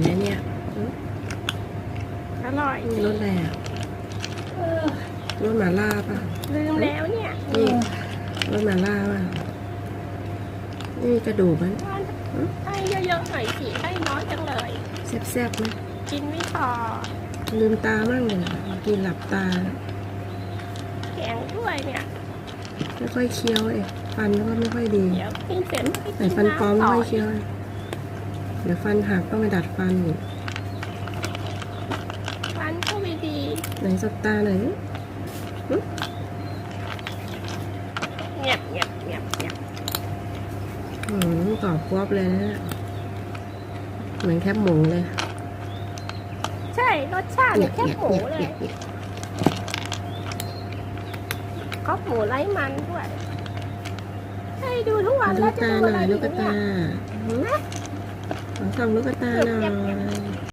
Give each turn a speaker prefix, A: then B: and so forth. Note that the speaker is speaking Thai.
A: ไหมเนี่ยอืม
B: อร่อย
A: นี่รสอะไรอ่ะรสหม่าล่าป่ะ
B: ลืมแล้วเนี่ย
A: นี่รสหม่าล่าป่ะนี่มีกระดูกมัน
B: ให้เยอะๆหน่อยสิให้น้อยจังเลย
A: แซ่บๆไหม
B: กินไม่พอ
A: ลืมตามั่งเลยนะกินหลับตา
B: แข็งด้วยเนี่ย
A: ไม่ค่อยเคี้ยวเลยฟันก็ไม่ค่อยดี
B: เดี๋ยวกินเสร็จให้
A: แต่
B: กิน
A: ฟันปลอม
B: น้ำ
A: ไม่
B: ต่อ
A: ค่อยเคี้ยวเลยเดี๋ยวฟันหักต้องไปดัดฟันอีก
B: ฟันก็ไม่ดี
A: ไหนสบตาหน่อยดิ
B: เงียบเงียบเงียบเงียบ
A: กรอบกรอบเลยนะเหมือนแคบหมูเลย
B: ใช่รสชาติเนี่ยแค่หมูเลย
A: นี่
B: ก็หมูไร้มันด้วย ให้ดูทุกวัน
A: ลู
B: แล้ว
A: ก
B: จะ
A: ตา
B: ดู
A: ห
B: อะไร
A: น่อย
B: อี
A: ลูก
B: กเนี่
A: ตาย ขอส่องลูกตาหน่อย